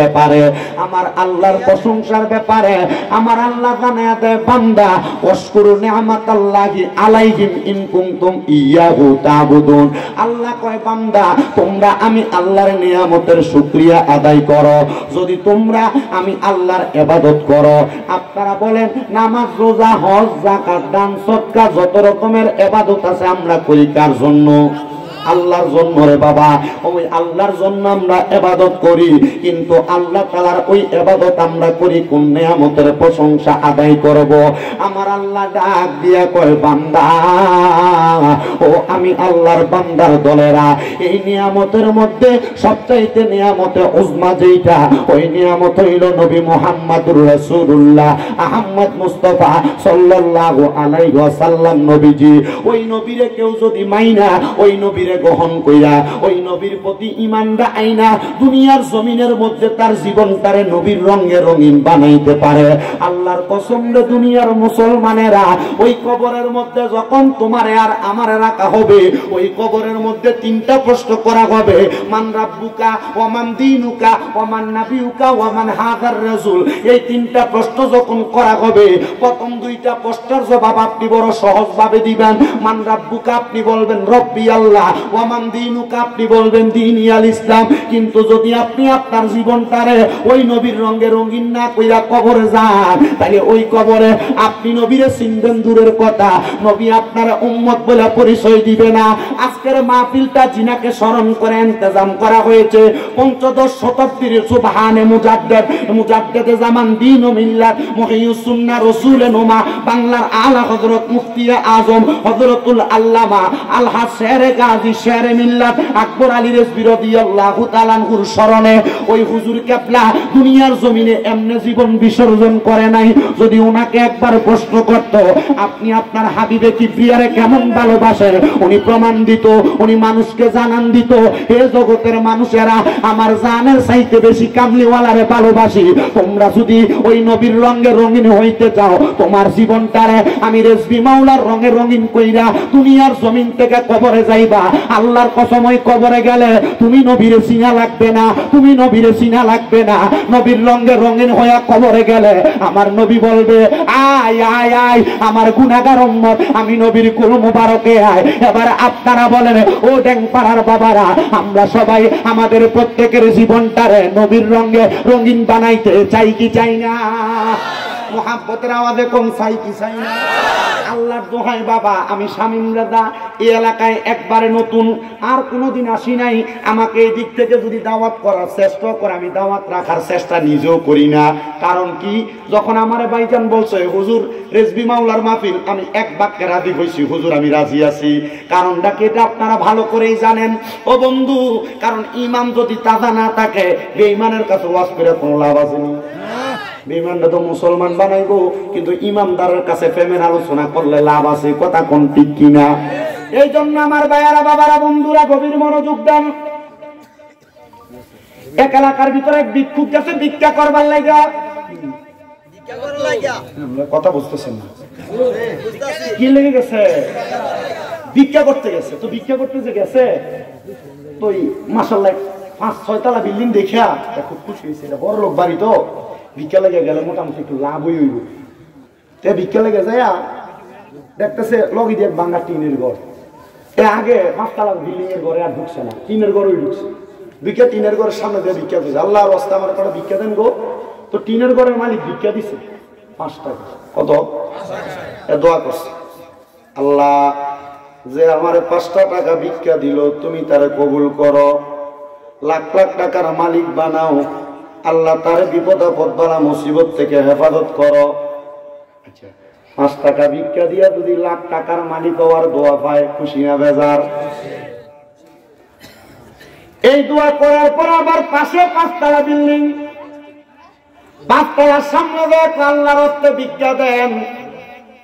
ব্যাপারে, আমার আল্লাহর প্রশংসার ব্যাপারে আমার আল্লাহ জানায়া দেয় বান্দা ওয়াশকুরু নি'মাতাল্লাহি আলাইহিম ইন কুনতুম ইয়াহু তা'বুদুন। আল্লাহ কয় বান্দা তোমরা আমি আল্লাহর নিয়ামতের শুকরিয়া আদায় করো যদি তোমরা আমি আল্লাহর ইবাদত করো। আপনারা বলেন নামাজ রোজা হজ যাকাত দান সদকা যত রকমের ইবাদত আছে আমরা করি কার জন্য? আল্লাহর জন্য রে বাবা। ওই আল্লাহর জন্য আমরা ইবাদত করি, কিন্তু আল্লাহ তাআলার ওই ইবাদত আমরা করি কোন নিয়ামতের প্রশংসা আদায় করব। আমার আল্লাহ ডাক দিয়া কয় বান্দা ও আমি আল্লাহর বান্দার দলেরা, এই নিয়ামতের মধ্যে সবচাইতে নিয়ামতে উজমা যেটা, ওই নিয়ামত হইল নবী মুহাম্মদুর রাসূলুল্লাহ আহমদ মুস্তাফা সাল্লাল্লাহু আলাইহি ওয়াসাল্লাম নবীজি। ওই নবীরে কেউ যদি মাইনা, ওই নবীরে গ্রহণ কইরা, ওই নবীর প্রতি ঈমানটা আইনা দুনিয়ার জমিনের মধ্যে তার জীবনটারে নবীর রঙে রঙিন বানাইতে পারে, আল্লাহর কসম রে দুনিয়ার মুসলমানেরা, ওই কবরের মধ্যে যখন তোমারে আর আমারে রাখা হবে, ওই কবরের মধ্যে তিনটা প্রশ্ন করা হবে, মান রাব্বুকা ওয়া মান দীনুকা ওয়া মান নাবিয়ুকা ওয়া মান হাযার রাসূল। এই তিনটা প্রশ্ন যখন করা হবে, প্রথম দুইটা প্রশ্নের জবাব আপনি বড় সহজভাবে দিবেন। মান রাব্বুকা আপনি বলবেন রব্বি আল্লাহ, ওয়া মান দীনুকা আপনি বলবেন দীনি আল ইসলাম। কিন্তু যদি আপনি আপনার জীবনটারে ওই নবীর রঙে রঙিন না কইরা কবরে যান, তাহলে ওই কবরে আপনি নবীরে চিনবেন দূরের কথা, নবী আপনার উম্মত বলে পরিচয় দিবে না। আজকের মাহফিলটা জিনাকে স্মরণ করে ইন্তজাম করা হয়েছে পঞ্চদশ শতাব্দীর সুবহানে মুজাদ্দেদে জামান দ্বীন ও মিল্লাত মুহিয়্যিস সুন্নাহ রাসূলে নোমা বাংলার আলা হযরত মুফতি আজম হযরতুল আল্লামা আলহাজ শেরে গাজী শেরে মিল্লাত আকবর আলী রেজভী রাদিয়াল্লাহু তাআলা আনহুর স্মরণে ওই হুজুর কেবলা দুনিয়ার জমিনে এমনি জীবন বিসর্জন করে নাই। যদি ওনাকে একবার প্রশ্ন করত আপনি আপনার হাবিবে কিবরিয়ারে কেমন ভালোবাসেন, উনি প্রমাণ দিত, উনি মানুষকে জানান দিত হে জগতের মানুষেরা আমার জানের চাইতে বেশি কামলিওয়ালারে ভালোবাসি। তোমরা যদি ওই নবীর রঙে রঙিন হইতে চাও, তোমার জীবনটারে আমি রেজভী মাওলার রঙে রঙিন কইরা দুনিয়ার জমিন থেকে কবরে যাইবা। আল্লাহর কসম ওই কবরে গেলে তুমি নবীরে চিনা লাগবে না, তুমি নবীরে চিনা লাগবে না। নবীর রঙে রঙিন হইয়া কবরে গেলে আমার নবী বলবে আয় আয় আয় আমার গুনাহগার উম্মত, আমি নবীর কুল মুবারকে আয়। এবার আপনারা বলেন ও ডেংপাড়ার বাবারা, আমরা সবাই আমাদের প্রত্যেকের জীবনটারে নবীর রঙে রঙিন বানাইতে চাই কি চাই না? মোহাব্বতের আওয়াজে কোন চাই কি চাই না? আল্লাহর দোহাই বাবা, আমি শামীম রাজা এই এলাকায় একবারে নতুন, আর কোনোদিন আসি নাই। আমাকে এই দিক থেকে যদি দাওয়াত করার চেষ্টা করে, আমি দাওয়াত রাখার চেষ্টা নিজেও করি না। কারণ কি, যখন আমার ভাইজান বলছে হুজুর রেজভী মাওলার মাহফিল, আমি এক বাক্যে রাজি হইছি, হুজুর আমি রাজি আছি। কারণটা কি এটা আপনারা ভালো করেই জানেন ও বন্ধু। কারণ ইমাম যদি তাজা না থাকে, বেঈমানের কাছে ওয়াজ করে কোনো লাভ আছে না। বেঈমানরা তো মুসলমান বানাইবো, কিন্তু ইমামদারের কাছে প্রেমের আলোচনা করলে লাভ আছে, কথা কোন ঠিক কিনা? এই জন্য আমার ভাইয়ারা বাবারা বন্ধুরা গভীর মনোযোগ দেন। এক এলাকার ভিতরে এক ভিক্ষুক গেছে ভিক্ষা করবার লাগা। কথা বুঝতেছেন না? কি লেগে গেছে? ভিক্ষা করতে গেছে। তো ভিক্ষা করতে যে গেছে, তো মাশাআল্লাহ 5-6 তলা বিল্ডিং দেখা খুব খুশি হয়েছে। এটা বড় লোক বাড়ি, তো ভিক্ষা লেগে গেলে মোটামুটি একটু লাভ হইব। তে ভিক্ষা লেগে যায় দেখতেছে লগি দিয়ে ভাঙা টিনের ঘর। আগে 5 তলা বিল্ডিং এর ঘরে আর ঢুকছে না, টিনের ঘরই ঢুকছে। ভিক্ষা টিনের ঘরের সামনে দিয়ে ভিক্ষা দিচ্ছে, আল্লাহর রাস্তা আমার একটা ভিক্ষা দেন গো। তো টিনের ঘরের মালিক ভিক্ষা দিছে 5 টাকা। কত? দোয়া করছে, আল্লাহ যে আমার 5 টাকা ভিক্ষা দিল তুমি তারে কবুল করো, লাখ লাখ টাকার মালিক বানাও, আল্লাহ তার বিপদ আপদ বালা মুসিবত থেকে হেফাজত করো। আচ্ছা, 5 টাকা ভিক্ষা দিয়া যদি লাখ টাকার মালিক হওয়ার দোয়া পায়, খুশি না বেজার? এই দোয়া করার পর আবার পাশে 5 তলা বিল্ডিং, 5 তলার সামনে দেখ আল্লাহর রাস্তে ভিক্ষা দেন।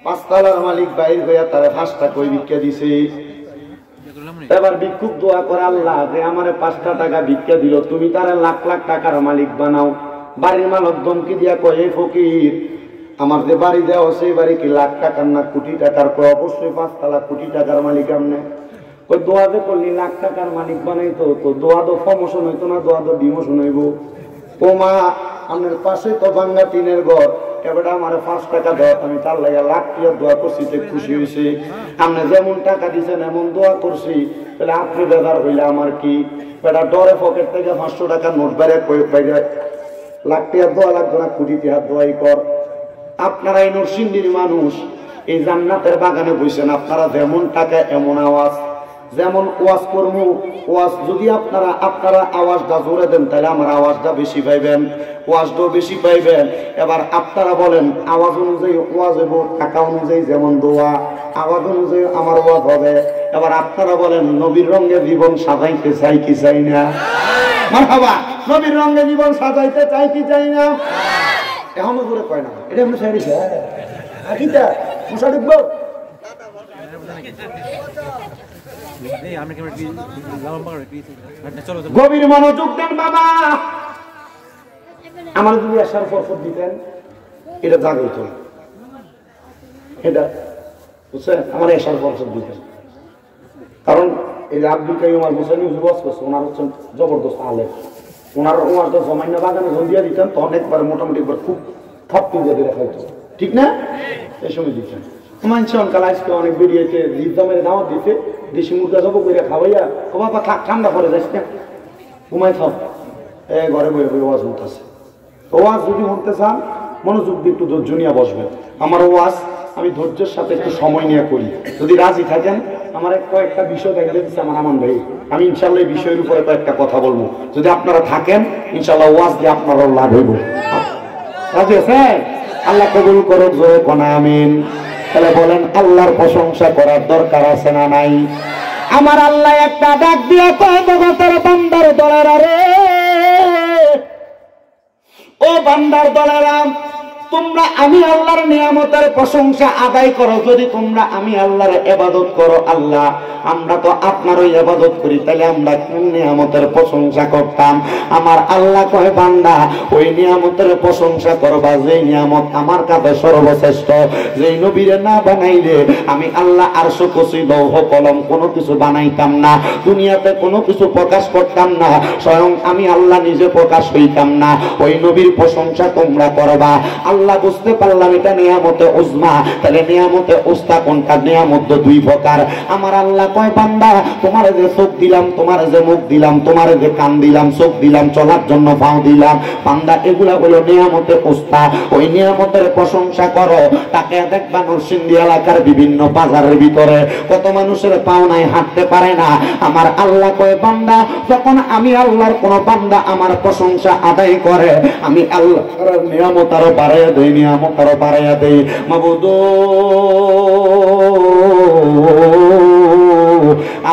5 তলার মালিক বাইর হইয়া তারে 5 টাকা ভিক্ষা দিছে। এবার ভিক্ষুক দোয়া করে, আল্লাহ যে আমারে 5 টাকা ভিক্ষা দিল তুমি তারে লাখ লাখ টাকার মালিক বানাও। বাড়ির মালিক ধমকি দিয়া কয়, এই ফকির আমার যে বাড়ি দেওয়া সেই বাড়ি কি লাখ টাকার না কোটি টাকার? কয় অবশ্যই 5 তলা কোটি টাকার মালিক। আমনে কই দোয়া যে করলি লাখ টাকার মালিক বানাইতো, তো দোয়া তো প্রমোশন হইতো না, দোয়া তো ডিমোশন হইব। ও মা আমার পাশে তো ভাঙ্গা টিনের ঘর, এবার আমার 5 টাকা দেয়, আমি তার লাগে লাখ টাকা দোয়া করছি, খুশি হয়েছি। আপনি যেমন টাকা দিচ্ছেন এমন দোয়া করছি, তাহলে আপনি বেদার হইলে আমার কি? বেটা ডরে পকেট থেকে 500 টাকা নোট বাইরে লাখ টাকা দোয়া লাগবে না, কোটি টাকা দোয়াই কর। আপনারা এই নরসিংদীর মানুষ, এই জান্নাতের বাগানে বসেন, আপনারা যেমন টাকা এমন আওয়াজ, যেমন ওয়াজ করবো ওয়াজ যদি আপনারা আওয়াজটা জোরে দেন তাহলে আমার আওয়াজটা বেশি পাইবেন, ওয়াজটাও বেশি পাইবেন। এবার আপনারা বলেন আওয়াজ অনুযায়ী ওয়াজ হইব, টাকা অনুযায়ী যেমন দোয়া, আওয়াজ অনুযায়ী আমার ওয়াজ হবে। এবার আপনারা বলেন নবীর রঙে জীবন সাজাইতে চাই কি চাই না? মারহাবা, নবীর রঙে জীবন সাজাইতে চাই কি চাই না? এখনো জোরে কয় না, এটা এমনি সাইডিছে আকিটা মুসা দেখবো। গভীর মনোযোগ দেন বাবা। আমার যদি আসার ফরফর দিতেন এটা জাগ হইত, এটা বুঝছেন, আমার আসার ফরফর দিতেন। কারণ এই যে আব্দুল কাইয়ুম আল হুসাইনি ওয়াজ করছে, ওনার হচ্ছেন জবরদস্ত আলেম, ওনার ওয়াজটা জমাইনা বাগানে জল দিয়ে দিতেন তো অনেকবার মোটামুটি একবার খুব থপ্পি দিয়ে দিয়ে খাইতো, ঠিক না? এই সময় দিতেন মানছে অনকাল আজকে অনেক বেরিয়েছে, জিদ্দামের দাওয়াত দিতে, দেশি মুরগা জব করে খাওয়াইয়া, ও বাবা থাক ঠান্ডা করে যাইস না, ঘুমাই থাক, ঘরে বয়ে বয়ে ওয়াজ শুনতেছে। ওয়াজ যদি শুনতে চান মনোযোগ দিয়ে একটু ধৈর্য নিয়ে বসবেন। আমার ওয়াজ আমি ধৈর্যের সাথে একটু সময় নিয়ে করি, যদি রাজি থাকেন আমার কয়েকটা বিষয় দেখে দিচ্ছে আমার আমান ভাই, আমি ইনশাল্লাহ এই বিষয়ের উপরে কয়েকটা কথা বলবো, যদি আপনারা থাকেন ইনশাল্লাহ ওয়াজ দিয়ে আপনারও লাভ হইব। রাজি আছেন? আল্লাহ কবুল করুক, জোরে কোনা আমিন। তাহলে বলেন আল্লাহর প্রশংসা করার দরকার আছে না নাই? আমার আল্লাহ একটা ডাক দিয়া কয় জগতের বান্দার দলেরা রে, ও বান্দার দলেরা, তোমরা আমি আল্লাহর নিয়ামতের প্রশংসা আদায় করো। যদি তোমরা আমি আল্লাহর ইবাদত করো, আল্লাহ আমরা তো আপনারই ইবাদত করি, তাহলে আমরা কোন নিয়ামতের প্রশংসা করতাম? আমার আল্লাহ কয় বান্দা ওই নিয়ামতের প্রশংসা করবা যেই নিয়ামত আমার কাছে সর্বশ্রেষ্ঠ, যেই নবীরে না বানাইলে আমি আল্লাহ আরশ কুরসি লৌহ কলম কোনো কিছু বানাইতাম না, দুনিয়াতে কোনো কিছু প্রকাশ করতাম না, স্বয়ং আমি আল্লাহ নিজে প্রকাশ হইতাম না। ওই নবীর প্রশংসা তোমরা করবা। আল্লাহ বুঝতে পারলাম এটা নিয়ামতে উজমা, তাহলে নিয়ামতে উস্তা কোনটা? নিয়ামত দুই প্রকার। আমার আল্লাহ কয় বান্দা তোমার যে চোখ দিলাম, তোমার যে মুখ দিলাম, তোমার যে কান দিলাম, চোখ দিলাম, চলার জন্য পাও দিলাম, বান্দা এগুলা হলো নিয়ামতে উস্তা। ওই নিয়ামতের প্রশংসা করো। তাকে দেখবা নরসিংদী এলাকার বিভিন্ন বাজারের ভিতরে কত মানুষের পাও নাই, হাঁটতে পারে না। আমার আল্লাহ কয় বান্দা যখন আমি আল্লাহর কোন বান্দা আমার প্রশংসা আদায় করে, আমি আল্লাহর নিয়ামত আরো বাড়াইয়া দেই, নিয়ামত আরো বাড়াইয়া দেই। মাবুদ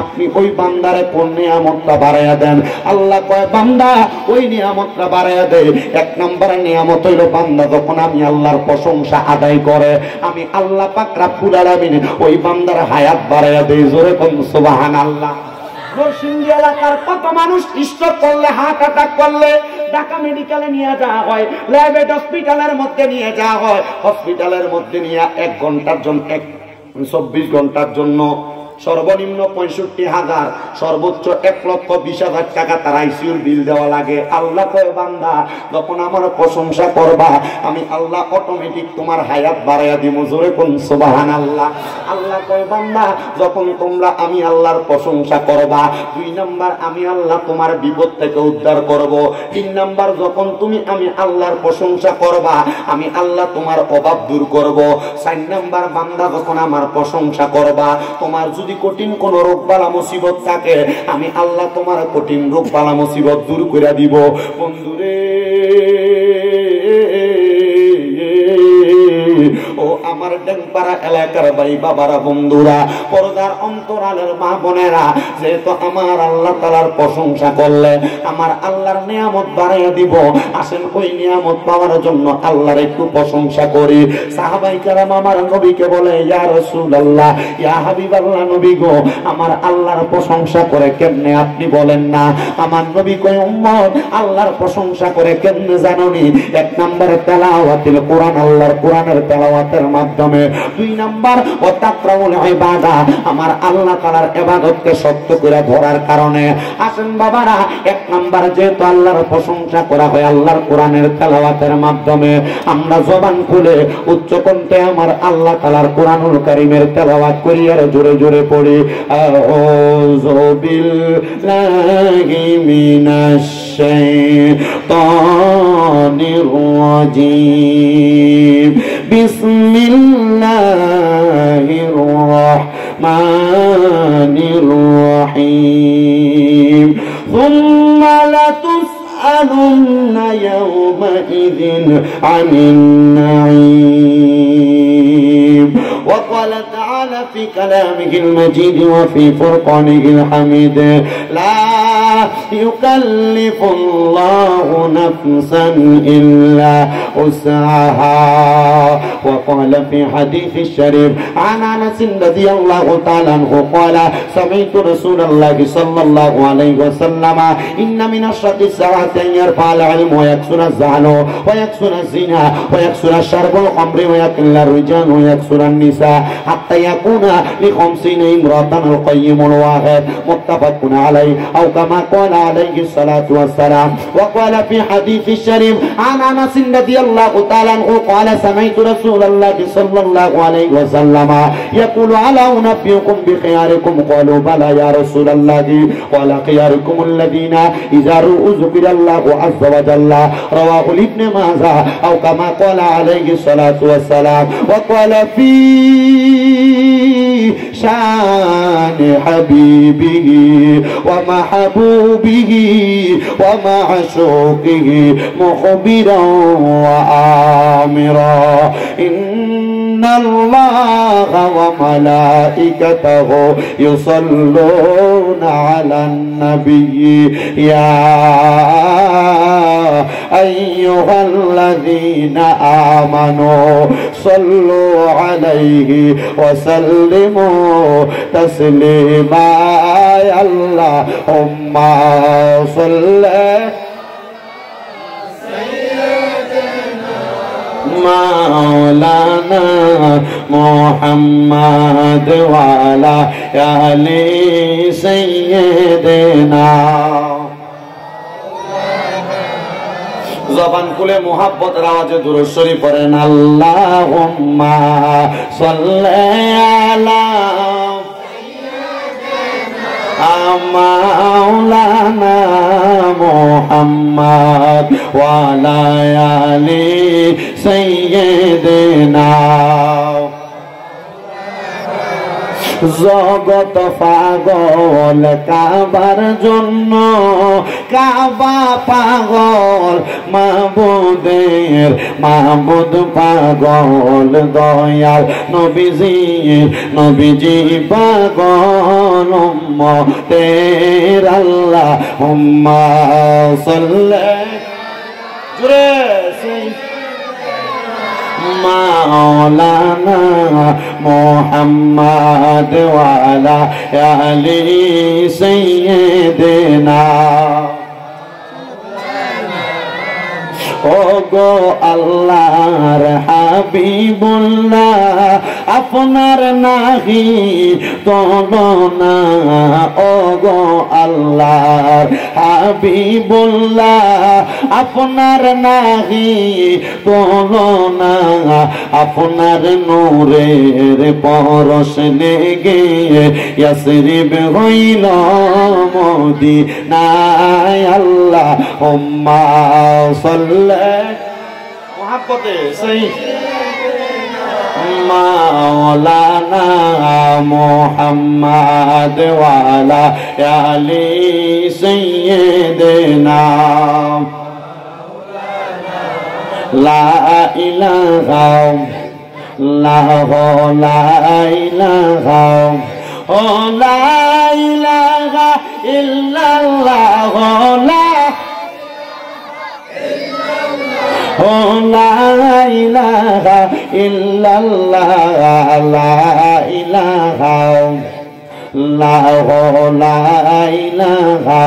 আপনি ওই বান্দারে কোন নিয়ামতটা বাড়াইয়া দেন? আল্লাহ কয় বান্দা ওই নিয়ামতটা বাড়াইয়া দেয়। 1 নম্বর নিয়ামত হইল বান্দা যখন আমি আল্লাহর প্রশংসা আদায় করে, আমি আল্লাহ পাক রব্বুল আলামিন ওই বান্দার হায়াত বাড়াইয়া দেই। জোরে কোন সুবহানাল্লাহ। নরসিংদী এলাকার কত মানুষ স্ট্রোক করলে, হার্ট অ্যাটাক করলে ঢাকা মেডিকেলে নিয়ে যাওয়া হয়, প্রাইভেট হসপিটালের মধ্যে নিয়ে যাওয়া হয়, হসপিটালের মধ্যে নিয়ে 1 ঘন্টার জন্য 24 ঘন্টার জন্য সর্বনিম্ন 65,000, সর্বোচ্চ 1,20,000 টাকা তার আইসিইউর বিল দেওয়া লাগে। আল্লাহ কয় বান্দা যখন আমার প্রশংসা করবা, আমি আল্লাহ অটোমেটিক তোমার হায়াত বাড়াইয়া দিব। জোরে কোন সুবহানাল্লাহ। আল্লাহ কয় বান্দা যখন তোমরা আমি আল্লাহর প্রশংসা করবা, 2 নাম্বার আমি আল্লাহ তোমার বিপদ থেকে উদ্ধার করব। 3 নাম্বার যখন তুমি আমি আল্লাহর প্রশংসা করবা, আমি আল্লাহ তোমার অভাব দূর করব। 4 নাম্বার বান্দা যখন আমার প্রশংসা করবা, তোমার যদি কঠিন কোন রোগ বালা মুসিবত থাকে, আমি আল্লাহ তোমার কঠিন রোগ বালা মুসিবত দূর করে দিব। বন্ধুরে ও আমার ডেংপাড়া এলাকার ভাই বাবারা, বন্ধুরা, পর্দার অন্তরালের মা বোনেরা, যেহেতু আমার আল্লাহ তাআলার প্রশংসা করলে আমার আল্লাহর নিয়ামত বাড়াইয়া দিব। আসেন ওই নিয়ামত পাওয়ার জন্য আল্লাহর একটু প্রশংসা করি। সাহাবায়ে কেরাম আমার নবীকে বলে, ইয়া রাসূলুল্লাহ, ইয়া হাবিবাল্লাহ, নবী গো আমার আল্লাহর প্রশংসা করে কেমনে আপনি বলেন না? আমার নবী কয়, উম্মত আল্লাহর প্রশংসা করে কেমনে জানোনি? 1 নম্বরে তেলাওয়াতুল কোরআন, আল্লাহর কোরআনের তেলাওয়াতের মাধ্যমে। দুই নাম্বার ওয়াতাকরাউল ইবাদা, আমার আল্লাহ তাআলার ইবাদতকে শক্ত করে ধরার কারণে। আসেন বাবারা, এক নাম্বার যেহেতু আল্লাহর প্রশংসা করা হয় আল্লাহর কোরআনের তেলাওয়াতের মাধ্যমে, আমরা জবান খুলে উচ্চ কণ্ঠে আমার আল্লাহ তাআলার কোরআনুল কারীমের তেলাওয়াত করি আর জোরে জোরে পড়ি। আউযু বিল্লাহি মিনাশ শাইতানির রাজীম, বিসমিল্লাহির রাহমানির রাহিম। সুম্মা লাতুসআলুন্না ইয়াওমাইযিন আনিন নাঈম। وقال تعالى في كلامه المجيد وفي فرقانه الحميد لا يكلف الله نفسا إلا وسعها. وقال في حديث الشريف عن أنس رضي الله تعالى عنه قال سمعت رسول الله صلى الله عليه وسلم إن من أشرط الساعة أن يرفع العلم ويكثر الزعل ويكثر الزنا ويكثر شرب الخمر ويقل الرجال ويكثر النساء حتى يكون ل50 امرأة القيم الواحد متفق عليه أو كما قال عليه الصلاة والسلام. وقال في حديث الشريف عن أنس رضي الله تعالى عنه قال سمعت رسول الله صلى الله عليه وسلم يقول ألا أنبئكم بخياركم قالوا بلى يا رسول الله قال خياركم الذين إذا رؤوا ذكر الله عز وجل رواه ابن ماجه أو كما قال عليه الصلاة والسلام. وقال في شان حبيبه ومحبوبه ومعشوقه مخبرا وآمرا إن الله وملائكته يصلون على النبي يا أيها الذين آمنوا صلوا عليه وسلموا تسليما. اللهم صل مولانا محمد وعلى آل سيدنا। জবান খুলে মুহাব্বতের আওয়াজে দুরূদ শরীফ পড়েন। আল্লাহুম্মা সাল্লি আলা মাওলানা মুহাম্মদ ওয়া আলা আলি সাইয়্যিদিনা। জগত পাগল কাবার জন্য, কাবা পাগল মাবুদের মাবুদ পাগল দয়াল নবীজি পাগল উম্মতের আল্লাহুম্মা সাল্লি জোরে মাওলানা মুহাম্মদ ওয়া আলা আলি সাইয়্যিদিনা। ওগো আল্লাহর হাবিবুল্লাহ আপনার নাহি তুলনা। ওগো আল্লাহর হাবিবুল্লাহ আপনার নাহি তুলনা। আপনার নূরের পরশ লেগে ইয়াসরিব হইল মদিনায়। আল্লাহুম্মা সাল্লি মুহাব্বতে সেই মাওলানা মুহাম্মদ ওয়া আলা আলি সাইয়্যিদিনা। লা ইলাহা ইল্লাল্লাহ লা ইলাহা ইল্লাল্লাহ লা ইলাহা লা ইলাহা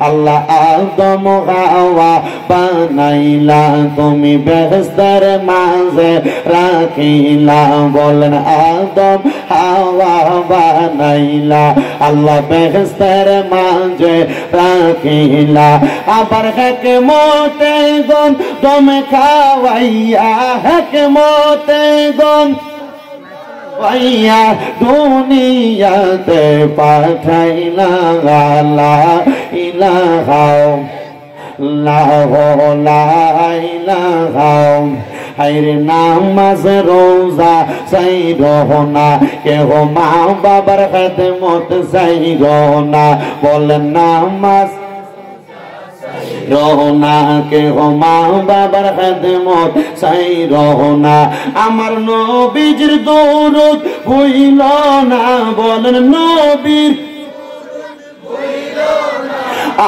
আল্লাহ আদম হাওয়া বানাইলা তুমি বেহেশতের মাঝে রাখিলা বলেন আদম হাওয়া বানাইলা আল্লাহ বেহেশতের মাঝে রাখিলা আবার হিকমতে গুণ তুমি খাওয়াইয়া হিকমতে গুণ ভাইয়া দুনিয়াতে পাঠাইলা লা ইলাহা লা ইলাহা হায়রে নামাজ রোজা চাইরো না কেহ মা বাবার খেদমত চাইরো না বলেন নামাজ রহনা কে মা বাবার খেদমত চাই রহনা আমার নবীজির দরুদ হইল না বলেন নবীর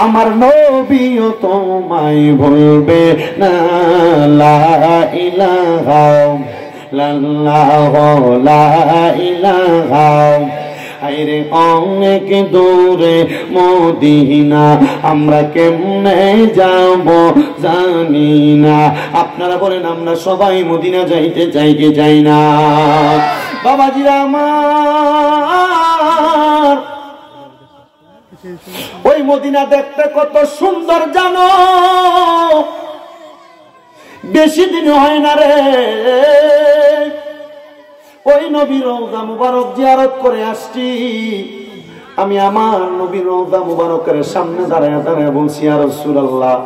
আমার নবীও তোমায় ভুলবে না লা ইলাহা ইল্লাল্লাহ লা ইলাহা আইরে অনেক দূরে মদিনা আমরা কেমনে যাব জানি না আপনারা বলেন আমরা সবাই মদিনা যাইতে চাই কি চাই না বাবাজিরা আমার ওই মদিনা দেখতে কত সুন্দর জানো বেশি দিন হয় না রে ওই নবীর রওজা মুবারক জিয়ারত করে আসছি আমি আমার নবীর রওজা মুবারকের সামনে দাঁড়ায় দাঁড়ায় বলছি ইয়া রাসূলুল্লাহ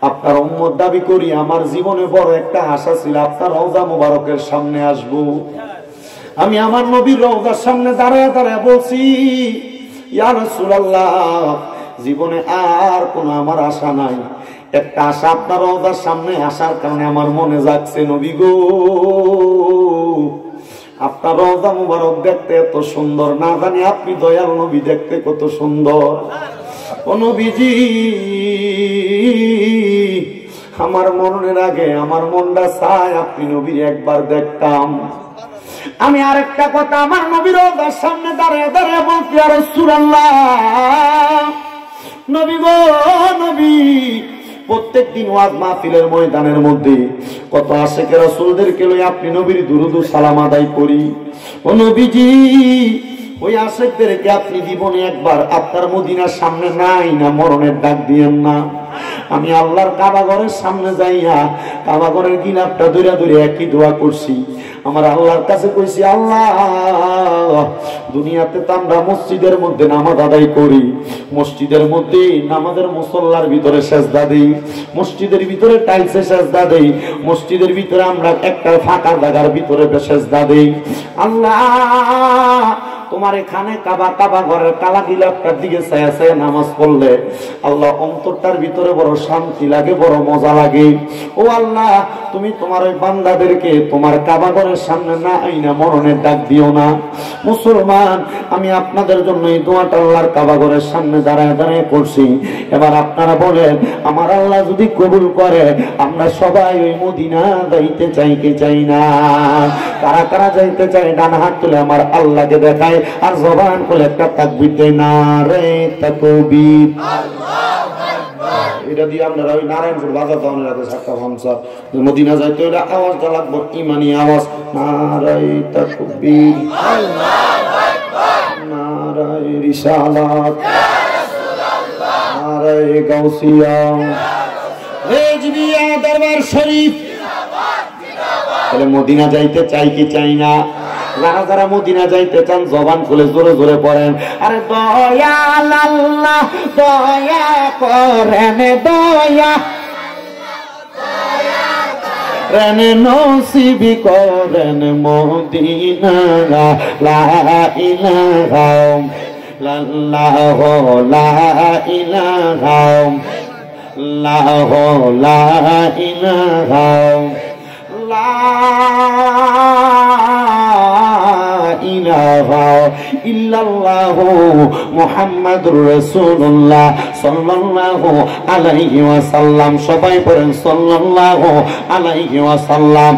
আপনার উম্মত দাবি করি আমার জীবনে বড় একটা আশা ছিল আপনার রওজা মুবারকের সামনে আসব আমি আমার নবীর রওজার সামনে দাঁড়ায় দাঁড়ায় বলছি ইয়া রাসূলুল্লাহ জীবনে আর কোনো আমার আশা নাই একটা আশা আপনার রওজার সামনে আসার কারণে আমার মনে জাগছে নবী গো আপনার রওজা মুবারক দেখতে এত সুন্দর না জানি আপনি দয়াল নবী দেখতে কত সুন্দর ও নবীজি আমার মরণের আগে আমার মনটা চায় আপনি নবীর একবার দেখতাম আমি আরেকটা কথা আমার নবীর রওজার সামনে দাঁড়িয়ে দাঁড়িয়ে বলছি ইয়া রাসূলুল্লাহ নবী গো নবী প্রত্যেক দিন ওয়াজ মাহফিলের ময়দানের মধ্যে কত আশিকে রাসূলদেরকে লই আপনি নবীর দুরূদ ও সালাম আদায় করি ও নবীজি ওই আশিকদেরকে আপনি জীবনে একবার আপনার মদিনার সামনে নাই না মরণের ডাক দিয়েন না আমি আল্লাহর কাবা ঘরের সামনে যাইয়া কাবা ঘরের গিলাফটা ধরে ধরে একই দোয়া করছি আমার আল্লাহর কাছে কইছি আল্লাহ দুনিয়াতে তো আমরা মসজিদের মধ্যে নামাজ আদায় করি মসজিদের মধ্যে নামাজের মুসল্লার ভিতরে সেজদা দেই মসজিদের ভিতরে টাইলসে সেজদা দেই মসজিদের ভিতরে আমরা একটা ফাঁকা জায়গার ভিতরে সেজদা দেই আল্লাহ তোমার এখানে কাবা ঘরের কালা গিলাফটার দিকে ছায়া ছায়া নামাজ পড়লে আল্লাহ অন্তরটার ভিতরে বড় শান্তি লাগে বড় মজা লাগে ও আল্লাহ তুমি তোমার ওই বান্দাদেরকে তোমার কাবা ঘরের সামনে না আইনা মরণের ডাক দিও না মুসলমান আমি আপনাদের জন্য এই দোয়াটা আল্লাহর কাবা ঘরের সামনে দাঁড়ায় দাঁড়ায় করছি এবার আপনারা বলেন আমার আল্লাহ যদি কবুল করে আমরা সবাই ওই মদিনা যাইতে চাই কি চাই না কারা কারা যাইতে চাই ডান হাত তুলে আমার আল্লাহকে দেখায় আর জবান খুলে একটা তাকবীর দেয় নারে তাকবীর আল্লাহু আকবার এটা দিয়ে আপনারা ওই নারায়ণপুর বাজার টাউনের আগে সাতটা হামসা মদিনা যাইতে ওটা আওয়াজটা লাগবে ইমানি আওয়াজ নারে তাকবীর আল্লাহু আকবার নারে রিসালাত ইয়া রাসূলুল্লাহ নারে গাউসিয়া রেজবিয়া দরবার শরীফ জিন্দাবাদ জিন্দাবাদ তাহলে মদিনা যাইতে চাই কি চাই না যারা যারা মদিনা যাইতে চান জবান খুলে জোরে জোরে পড়েন আরে দয়াল আল্লাহ দয়া করেন দয়া রেন নসিবি করেন মদিনা লা ইলাহা ইল্লাল্লাহ লা ইলাহা ইল্লাল্লাহ লা ইলাহা ইল্লাল্লাহু মুহাম্মাদুর রাসূলুল্লাহ সাল্লাল্লাহু আলাইহি ওয়াসাল্লাম সবাই পড়েন সাল্লাল্লাহু আলাইহি ওয়াসাল্লাম।